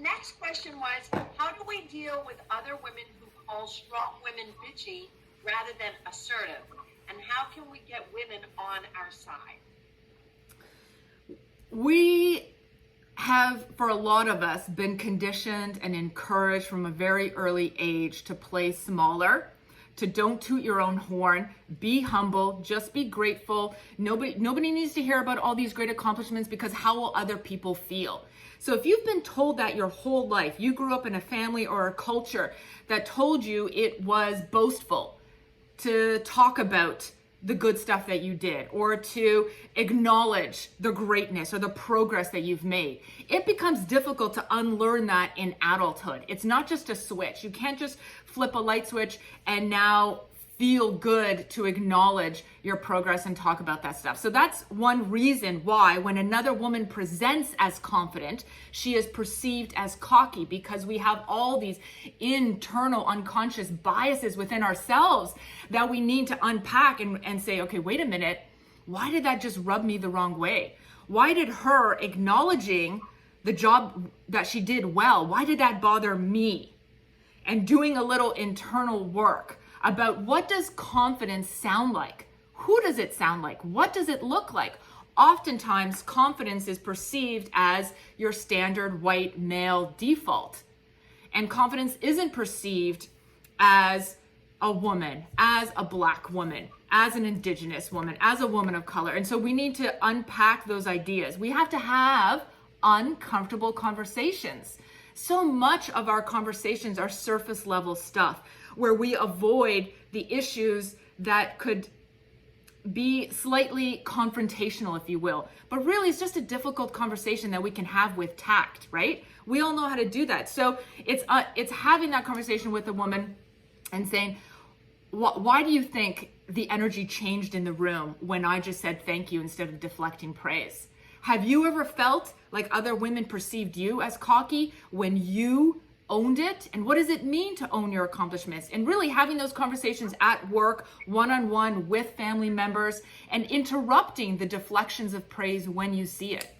next question was, how do we deal with other women who call strong women bitchy rather than assertive? And how can we get women on our side? We have, for a lot of us, been conditioned and encouraged from a very early age to play smaller, to don't toot your own horn, be humble, just be grateful. Nobody needs to hear about all these great accomplishments, because how will other people feel? So if you've been told that your whole life, you grew up in a family or a culture that told you it was boastful to talk about the good stuff that you did, or to acknowledge the greatness or the progress that you've made, it becomes difficult to unlearn that in adulthood. It's not just a switch. You can't just flip a light switch and now feel good to acknowledge your progress and talk about that stuff. So that's one reason why when another woman presents as confident, she is perceived as cocky, because we have all these internal unconscious biases within ourselves that we need to unpack and say, okay, wait a minute, why did that just rub me the wrong way? Why did her acknowledging the job that she did well, why did that bother me? And doing a little internal work about what does confidence sound like? Who does it sound like? What does it look like? Oftentimes, confidence is perceived as your standard white male default. And confidence isn't perceived as a woman, as a Black woman, as an Indigenous woman, as a woman of color. And so we need to unpack those ideas. We have to have uncomfortable conversations. So much of our conversations are surface level stuff, where we avoid the issues that could be slightly confrontational, if you will. But really, it's just a difficult conversation that we can have with tact, right? We all know how to do that. So it's having that conversation with a woman and saying, why do you think the energy changed in the room when I just said thank you instead of deflecting praise? Have you ever felt like other women perceived you as cocky when you owned it? And what does it mean to own your accomplishments? And really having those conversations at work, one-on-one with family members, and interrupting the deflections of praise when you see it.